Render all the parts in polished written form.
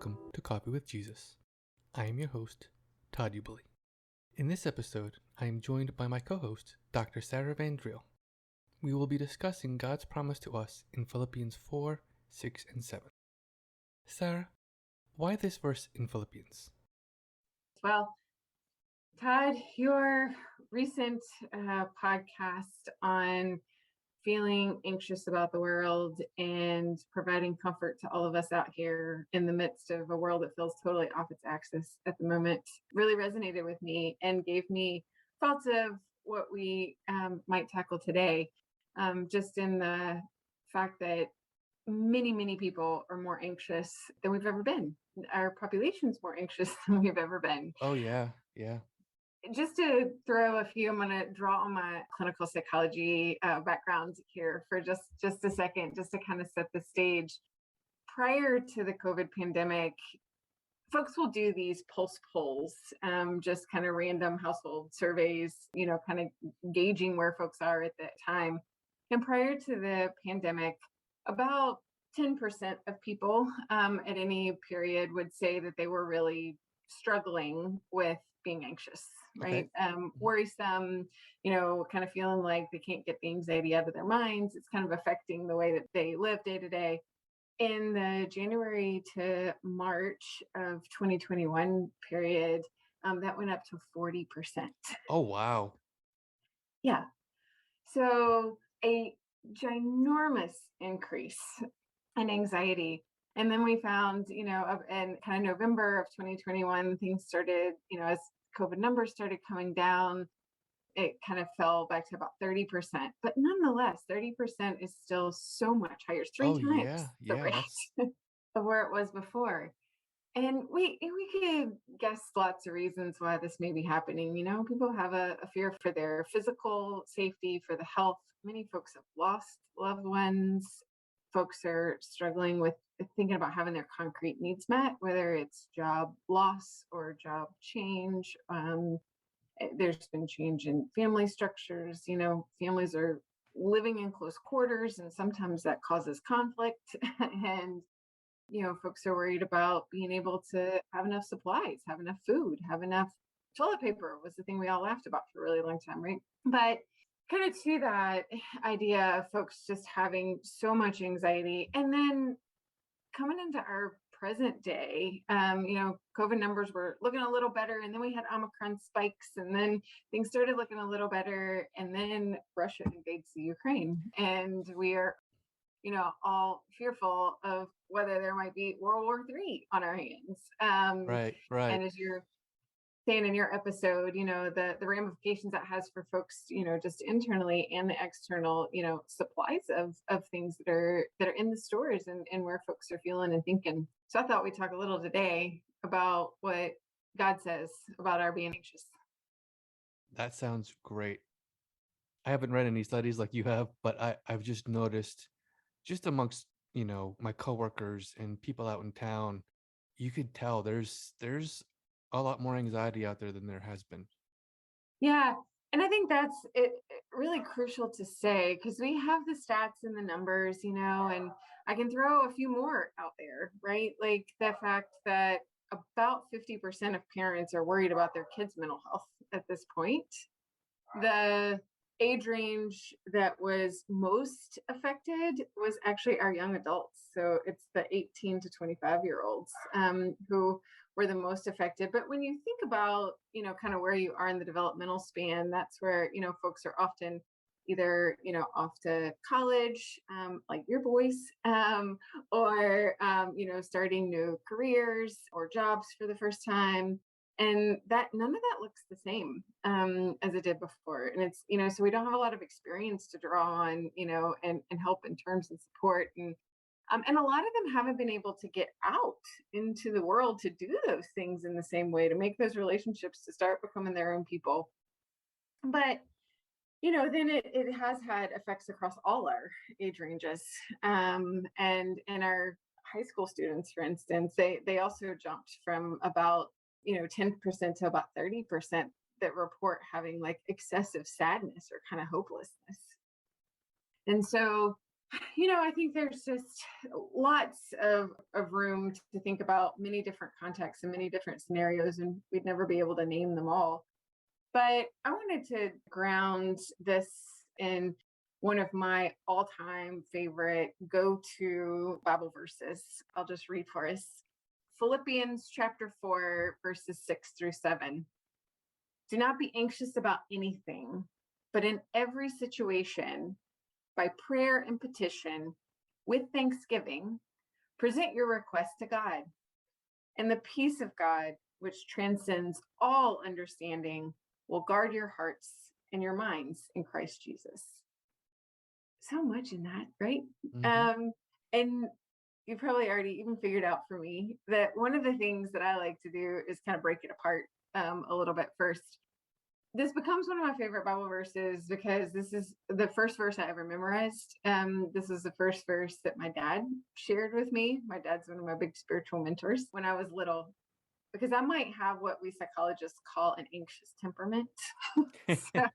welcome to Coffee with Jesus. I am your host, Todd Ubeli. In this episode, I am joined by my co-host, Dr. Sarah Van Driel. We will be discussing God's promise to us in Philippians 4, 6, and 7. Sarah, why this verse in Philippians? Well, Todd, your recent podcast on feeling anxious about the world and providing comfort to all of us out here in the midst of a world that feels totally off its axis at the moment really resonated with me and gave me thoughts of what we might tackle today, just in the fact that many people are more anxious than we've ever been. Our population's more anxious than we've ever been. Oh, yeah. Just to throw a few, I'm going to draw on my clinical psychology background here for just a second, just to kind of set the stage. Prior to the COVID pandemic, folks will do these pulse polls, just kind of random household surveys, kind of gauging where folks are at that time. And prior to the pandemic, about 10% of people at any period would say that they were really struggling with being anxious, right? Okay. Worrisome, kind of feeling like they can't get the anxiety out of their minds. It's kind of affecting the way that they live day to day. In the January to March of 2021 period, that went up to 40%. Oh, wow. Yeah. So a ginormous increase in anxiety. And then we found, in kind of November of 2021, things started, as COVID numbers started coming down, it kind of fell back to about 30%. But nonetheless, 30% is still so much higher. It's three times the rate of where it was before. And we could guess lots of reasons why this may be happening. People have a fear for their physical safety, for the health. Many folks have lost loved ones. Folks are struggling with thinking about having their concrete needs met, whether it's job loss or job change. There's been change in family structures. Families are living in close quarters, and sometimes that causes conflict. And folks are worried about being able to have enough supplies, have enough food, have enough toilet paper was the thing we all laughed about for a really long time, right? But kind of to that idea of folks just having so much anxiety. And then coming into our present day, COVID numbers were looking a little better, and then we had Omicron spikes, and then things started looking a little better, and then Russia invades the Ukraine, and we are all fearful of whether there might be World War III on our hands. Right. And as you're saying in your episode, the ramifications that has for folks, just internally and the external, supplies of things that are in the stores and where folks are feeling and thinking. So I thought we'd talk a little today about what God says about our being anxious. That sounds great. I haven't read any studies like you have, but I've just noticed just amongst, my coworkers and people out in town, you could tell there's a lot more anxiety out there than there has been. Yeah. And I think that's really crucial to say, because we have the stats and the numbers, and I can throw a few more out there, right? Like the fact that about 50% of parents are worried about their kids' mental health at this point. The age range that was most affected was actually our young adults. So it's the 18 to 25-year-olds who were the most affected. But when you think about, kind of where you are in the developmental span, that's where, folks are often either, off to college, like your boys, or, starting new careers or jobs for the first time. And that none of that looks the same as it did before. And it's, so we don't have a lot of experience to draw on, and help in terms of support. And a lot of them haven't been able to get out into the world to do those things in the same way, to make those relationships, to start becoming their own people. But, then it has had effects across all our age ranges. And our high school students, for instance, they also jumped from about 10% to about 30% that report having like excessive sadness or kind of hopelessness. And so I think there's just lots of room to think about many different contexts and many different scenarios, and we'd never be able to name them all. But I wanted to ground this in one of my all time favorite go to Bible verses. I'll just read for us Philippians chapter 4, verses 6 through 7. Do not be anxious about anything, but in every situation, by prayer and petition, with thanksgiving, present your request to God. And the peace of God, which transcends all understanding, will guard your hearts and your minds in Christ Jesus. So much in that, right? And you probably already even figured out for me that one of the things that I like to do is kind of break it apart a little bit first. This becomes one of my favorite Bible verses because this is the first verse I ever memorized. This is the first verse that my dad shared with me. My dad's one of my big spiritual mentors when I was little, because I might have what we psychologists call an anxious temperament. So,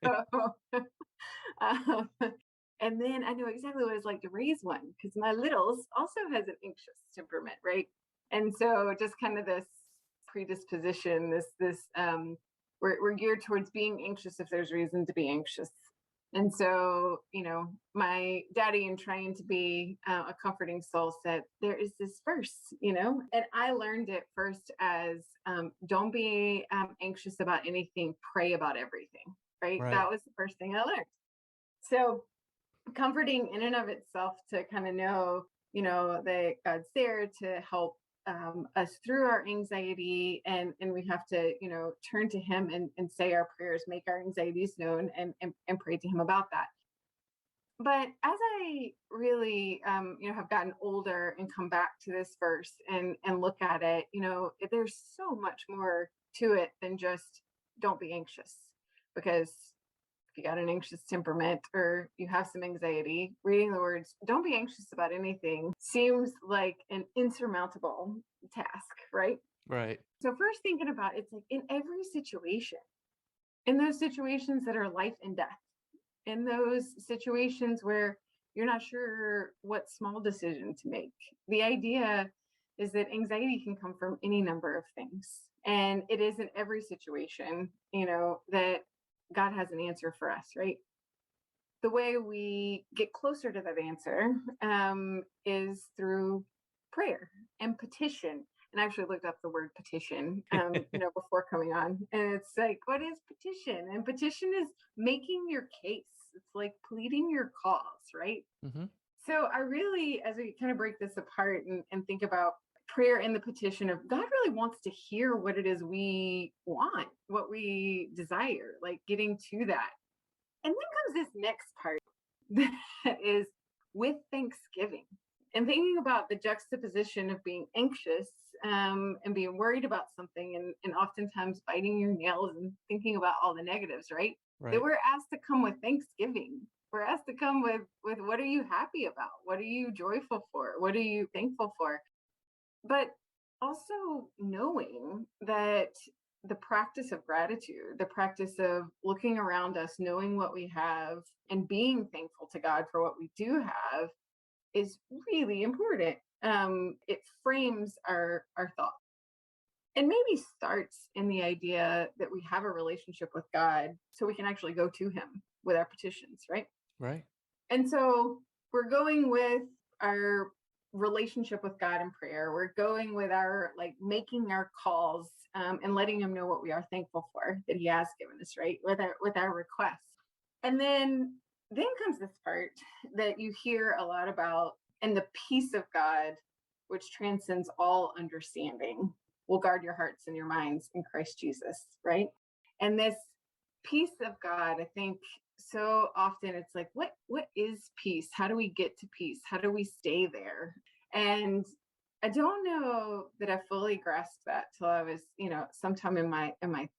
um, and then I know exactly what it's like to raise one because my littles also has an anxious temperament, right? And so just kind of this predisposition, we're geared towards being anxious if there's reason to be anxious. And so, my daddy, in trying to be a comforting soul, said, there is this verse, and I learned it first as don't be anxious about anything, pray about everything, right? Right. That was the first thing I learned. So, comforting in and of itself to kind of know, that God's there to help us through our anxiety, and we have to turn to him and say our prayers, make our anxieties known, and pray to him about that. But as I really have gotten older and come back to this verse and look at it, there's so much more to it than just don't be anxious. Because if you got an anxious temperament or you have some anxiety, reading the words, don't be anxious about anything, seems like an insurmountable task, right? Right. So, first thinking about it's like in every situation, in those situations that are life and death, in those situations where you're not sure what small decision to make, the idea is that anxiety can come from any number of things. And it is in every situation, that God has an answer for us, right? The way we get closer to that answer is through prayer and petition. And I actually looked up the word petition, before coming on. And it's like, what is petition? And petition is making your case. It's like pleading your cause, right? Mm-hmm. So I really, as we kind of break this apart and think about prayer and the petition of God really wants to hear what it is we want, what we desire, like getting to that. And then comes this next part that is with thanksgiving and thinking about the juxtaposition of being anxious and being worried about something and oftentimes biting your nails and thinking about all the negatives, right? Right. That we're asked to come with thanksgiving. We're asked to come with what are you happy about? What are you joyful for? What are you thankful for? But also knowing that the practice of gratitude, the practice of looking around us, knowing what we have, and being thankful to God for what we do have is really important. It frames our thoughts and maybe starts in the idea that we have a relationship with God so we can actually go to him with our petitions, right? Right. And so we're going with our relationship with God in prayer. We're going with our making our calls and letting him know what we are thankful for that he has given us, right? With our requests. And then comes this part that you hear a lot about, and the peace of God, which transcends all understanding, will guard your hearts and your minds in Christ Jesus, right? And this peace of God, I think so often it's like, what is peace? How do we get to peace? How do we stay there? And I don't know that I fully grasped that till I was, sometime in my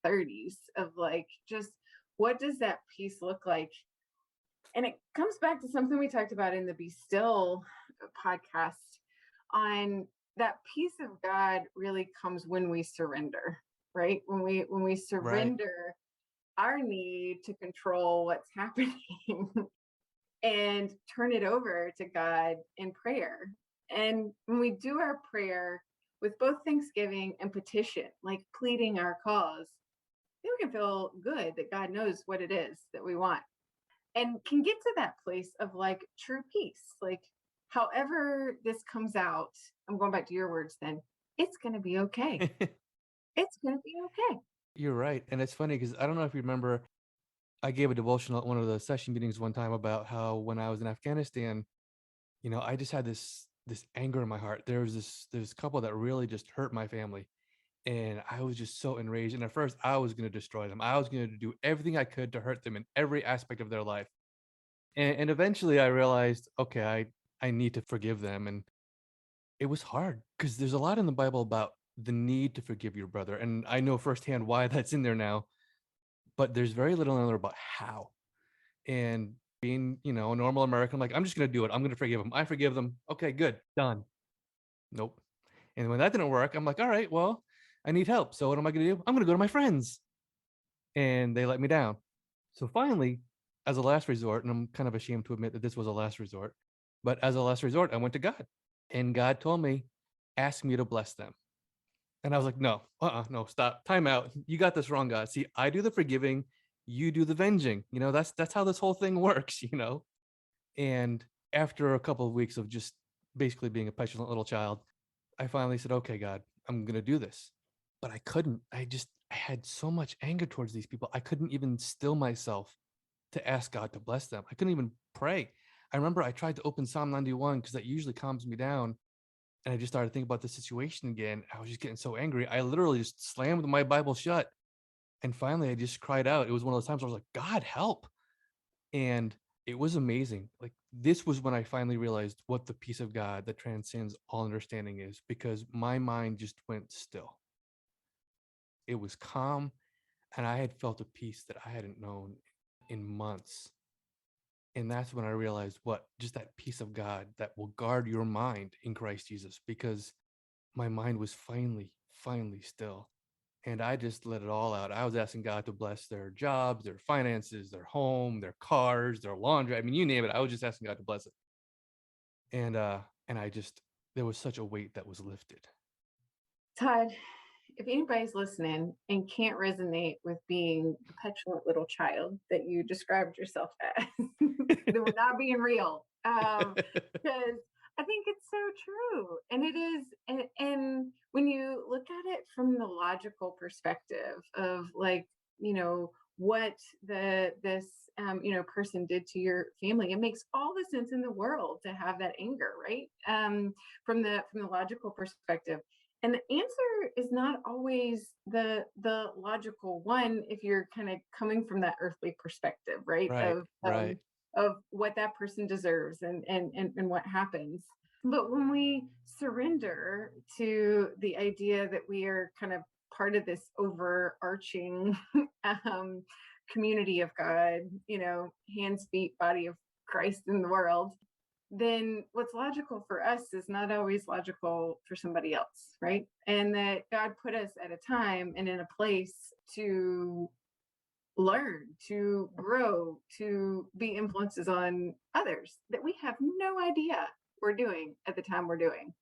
30s of just what does that peace look like? And it comes back to something we talked about in the Be Still podcast on that peace of God really comes when we surrender, right? When we surrender our need to control what's happening. and turn it over to God in prayer. And when we do our prayer with both thanksgiving and petition, like pleading our cause, then we can feel good that God knows what it is that we want and can get to that place of like true peace. Like, however this comes out, I'm going back to your words then, it's going to be okay. It's going to be okay. You're right. And it's funny because I don't know if you remember, I gave a devotional at one of the session meetings one time about how when I was in Afghanistan, I just had this anger in my heart. There was this couple that really just hurt my family. And I was just so enraged. And at first I was going to destroy them. I was going to do everything I could to hurt them in every aspect of their life. And eventually I realized, okay, I need to forgive them. And it was hard because there's a lot in the Bible about the need to forgive your brother. And I know firsthand why that's in there now, but there's very little in there about how. And being, a normal American, I'm like, I'm just going to do it. I'm going to forgive them. I forgive them. Okay, good. Done. Nope. And when that didn't work, I'm like, all right, well, I need help. So what am I going to do? I'm going to go to my friends. And they let me down. So finally, as a last resort, and I'm kind of ashamed to admit that this was a last resort, but as a last resort, I went to God. And God told me, ask me to bless them. And I was like, no, no, stop, time out. You got this wrong, God. See, I do the forgiving, you do the venging. That's how this whole thing works. And after a couple of weeks of just basically being a petulant little child, I finally said, okay, God, I'm going to do this. But I couldn't. I had so much anger towards these people. I couldn't even still myself to ask God to bless them. I couldn't even pray. I remember I tried to open Psalm 91 because that usually calms me down. And I just started thinking about the situation again. I was just getting so angry. I literally just slammed my Bible shut. And finally, I just cried out. It was one of those times where I was like, God, help. And it was amazing. Like, this was when I finally realized what the peace of God that transcends all understanding is, because my mind just went still. It was calm, and I had felt a peace that I hadn't known in months. And that's when I realized what just that peace of God that will guard your mind in Christ Jesus, because my mind was finally still. And I just let it all out. I was asking God to bless their jobs, their finances, their home, their cars, their laundry. I mean, you name it. I was just asking God to bless it. And I just, there was such a weight that was lifted. Todd, if anybody's listening and can't resonate with being the petulant little child that you described yourself as, then we're not being real. Because I think it's so true. And it is, and when you look at it from the logical perspective of like, what this person did to your family, it makes all the sense in the world to have that anger, right? From the logical perspective. And the answer is not always the logical one if you're kind of coming from that earthly perspective, right? Right. Of what that person deserves and what happens. But when we surrender to the idea that we are kind of part of this overarching community of God, hands, feet, body of Christ in the world, then what's logical for us is not always logical for somebody else, right? And that God put us at a time and in a place to learn, to grow, to be influences on others that we have no idea we're doing at the time we're doing.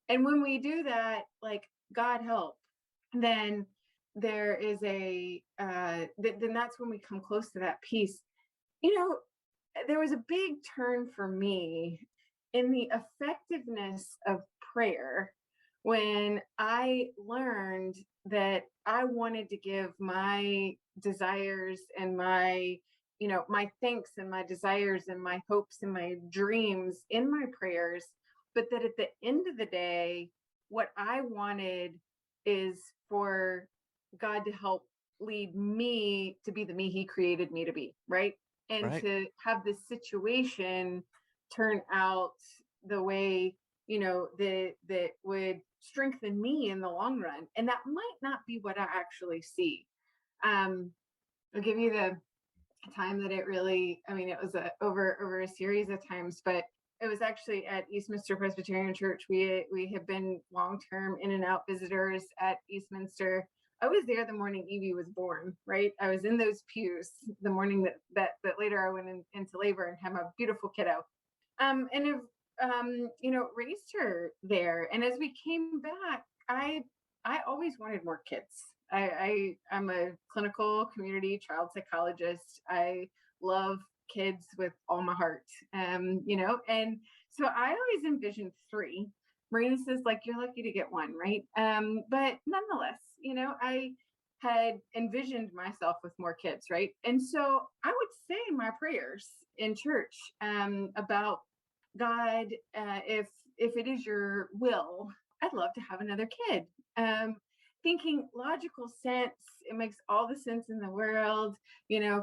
And when we do that, like, God help, then there is then that's when we come close to that peace. There was a big turn for me in the effectiveness of prayer when I learned that I wanted to give my desires and my thanks and my desires and my hopes and my dreams in my prayers, but that at the end of the day, what I wanted is for God to help lead me to be the me he created me to be, right? And Right. to have this situation turn out the way that would strengthen me in the long run. And that might not be what I actually see. I'll give you the time that it really, I mean, it was over a series of times, but it was actually at Eastminster Presbyterian Church. We have been long-term in and out visitors at Eastminster. I was there the morning Evie was born, right? I was in those pews the morning that later I went into labor and had my beautiful kiddo. And have raised her there. And as we came back, I always wanted more kids. I'm a clinical community child psychologist. I love kids with all my heart. And so I always envisioned three. Marina says, like, you're lucky to get one, right? But nonetheless, I had envisioned myself with more kids, right? And so I would say my prayers in church about God, if it is your will, I'd love to have another kid. Thinking logical sense, it makes all the sense in the world.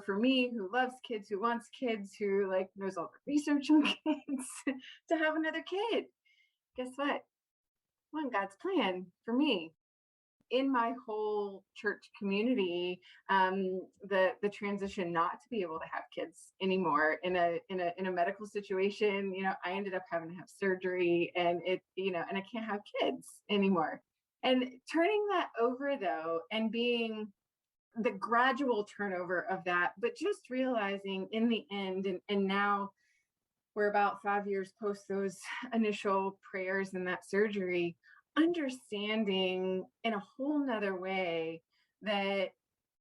For me, who loves kids, who wants kids, who like knows all the research on kids, to have another kid. Guess what? Well, God's plan for me. In my whole church community, the transition not to be able to have kids anymore in a medical situation, I ended up having to have surgery, and and I can't have kids anymore. And turning that over though, and being the gradual turnover of that, but just realizing in the end, and now we're about 5 years post those initial prayers and that surgery, understanding in a whole nother way that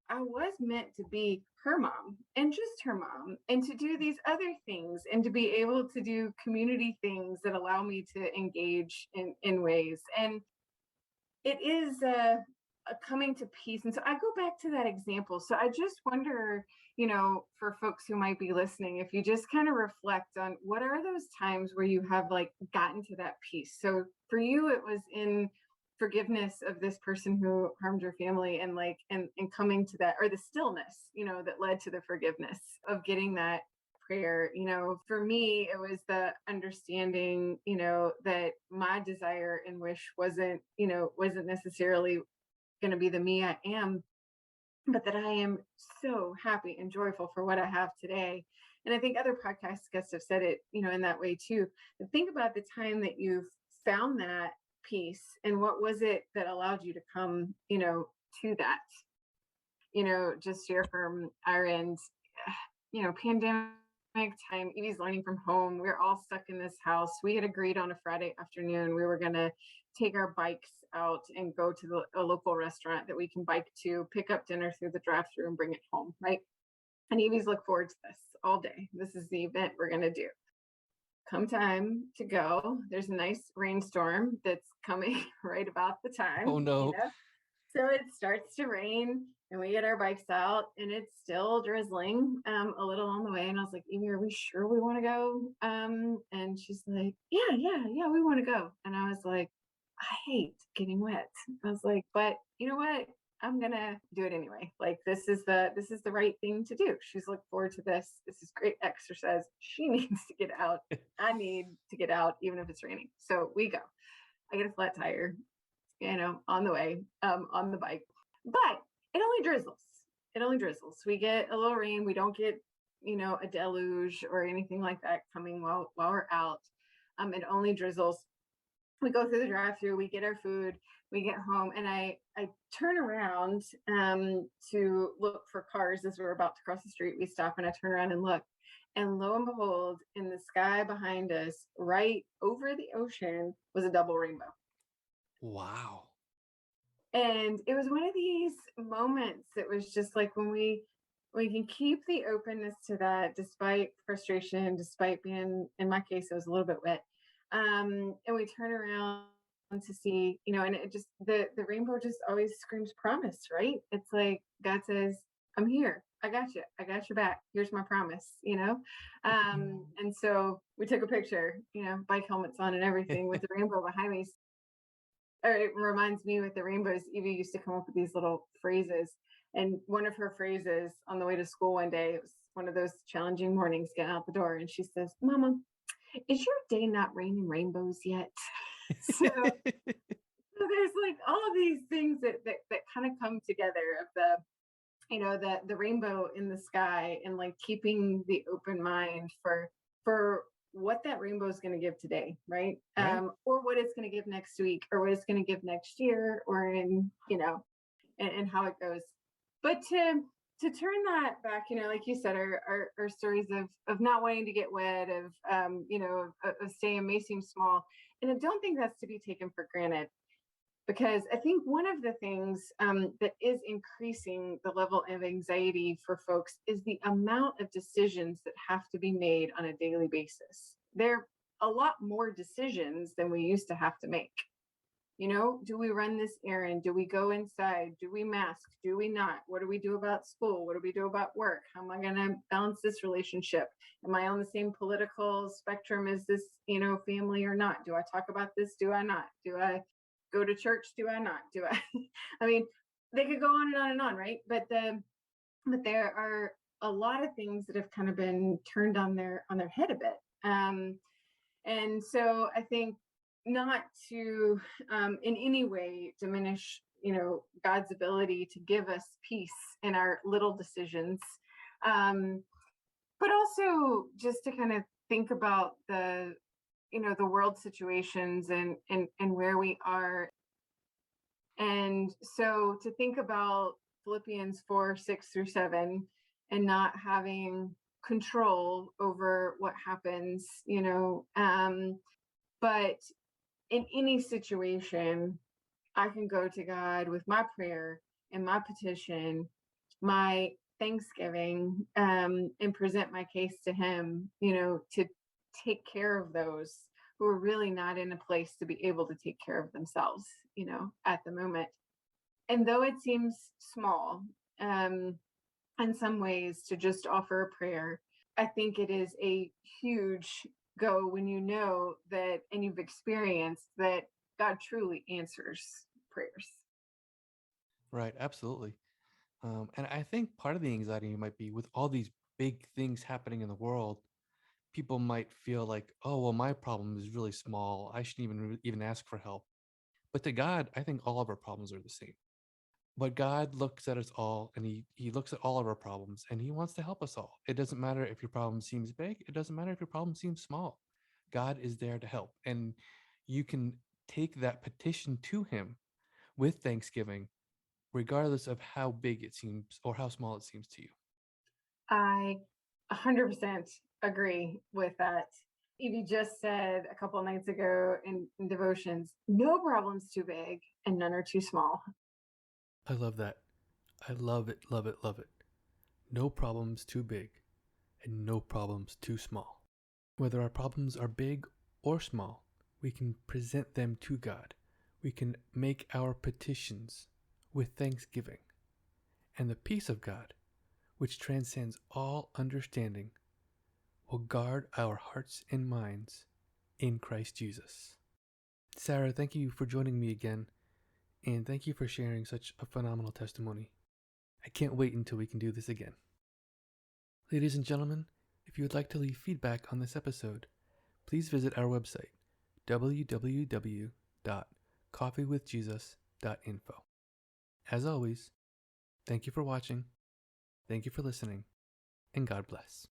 I was meant to be her mom and just her mom, and to do these other things, and to be able to do community things that allow me to engage in ways. And it is a coming to peace. And so I go back to that example. So I just wonder, for folks who might be listening, if you just kind of reflect on what are those times where you have like gotten to that peace. So for you, it was in forgiveness of this person who harmed your family, and like and coming to that, or the stillness, that led to the forgiveness of getting that prayer. For me, it was the understanding, that my desire and wish wasn't necessarily going to be the me I am, but that I am so happy and joyful for what I have today. And I think other podcast guests have said it, in that way too. But think about the time that you've found that peace, and what was it that allowed you to come, to that. Just share from our end, pandemic time, Evie's learning from home. We're all stuck in this house. We had agreed on a Friday afternoon we were going to take our bikes out and go to a local restaurant that we can bike to, pick up dinner through the drive-thru and bring it home, right? And Evie's look forward to this all day. This is the event we're going to do. Come time to go, there's a nice rainstorm that's coming right about the time. Oh no. So it starts to rain, and we get our bikes out, and it's still drizzling a little on the way. And I was like, Evie, are we sure we want to go? And she's like, yeah, we want to go. And I was like, I hate getting wet. I was like, but you know what? I'm gonna do it anyway. Like this is the right thing to do. She's looking forward to this. This is great exercise. She needs to get out. I need to get out, even if it's raining. So we go. I get a flat tire, on the way, on the bike. But it only drizzles. We get a little rain. We don't get, a deluge or anything like that coming while we're out. It only drizzles. We go through the drive-thru, we get our food, we get home, and I turn around to look for cars as we're about to cross the street. We stop, and I turn around and look. And lo and behold, in the sky behind us, right over the ocean, was a double rainbow. Wow. And it was one of these moments that was just like, when we can keep the openness to that, despite frustration, despite being, in my case, it was a little bit wet. And we turn around to see, and it just, the rainbow just always screams promise, right? It's like God says, I'm here. I got you. I got your back. Here's my promise, And so we took a picture, bike helmets on and everything, with the rainbow behind me. Or it reminds me, with the rainbows, Evie used to come up with these little phrases. And one of her phrases on the way to school one day, it was one of those challenging mornings getting out the door, and she says, Mama, is your day not raining rainbows yet? So there's like all of these things that kind of come together, of the rainbow in the sky, and like keeping the open mind for what that rainbow is going to give today, right? Or what it's going to give next week, or what it's going to give next year, or in and how it goes. But to turn that back, like you said, our stories of not wanting to get wet, of of staying may seem small, and I don't think that's to be taken for granted, because I think one of the things that is increasing the level of anxiety for folks is the amount of decisions that have to be made on a daily basis. There are a lot more decisions than we used to have to make. Do we run this errand? Do we go inside? Do we mask? Do we not? What do we do about school? What do we do about work? How am I going to balance this relationship? Am I on the same political spectrum as this, family or not? Do I talk about this? Do I not? Do I go to church? Do I not? Do I? I mean, they could go on and on and on, right? But there are a lot of things that have kind of been turned on their head a bit. And so I think, not to in any way diminish God's ability to give us peace in our little decisions, but also just to kind of think about the world situations and where we are. And so to think about Philippians 4:6-7, and not having control over what happens, but in any situation, I can go to God with my prayer and my petition, my thanksgiving, and present my case to Him, to take care of those who are really not in a place to be able to take care of themselves, at the moment. And though it seems small, in some ways, to just offer a prayer, I think it is a huge go when you know that, and you've experienced that God truly answers prayers. Right, absolutely. And I think part of the anxiety might be with all these big things happening in the world, people might feel like, oh, well, my problem is really small. I shouldn't even ask for help. But to God, I think all of our problems are the same. But God looks at us all, and he looks at all of our problems, and He wants to help us all. It doesn't matter if your problem seems big. It doesn't matter if your problem seems small. God is there to help. And you can take that petition to Him with thanksgiving, regardless of how big it seems or how small it seems to you. I 100% agree with that. Evie just said a couple of nights ago in devotions, no problem's too big and none are too small. I love that. I love it, love it, love it. No problems too big and no problems too small. Whether our problems are big or small, we can present them to God. We can make our petitions with thanksgiving. And the peace of God, which transcends all understanding, will guard our hearts and minds in Christ Jesus. Sarah, thank you for joining me again, and thank you for sharing such a phenomenal testimony. I can't wait until we can do this again. Ladies and gentlemen, if you would like to leave feedback on this episode, please visit our website, www.coffeewithjesus.info. As always, thank you for watching, thank you for listening, and God bless.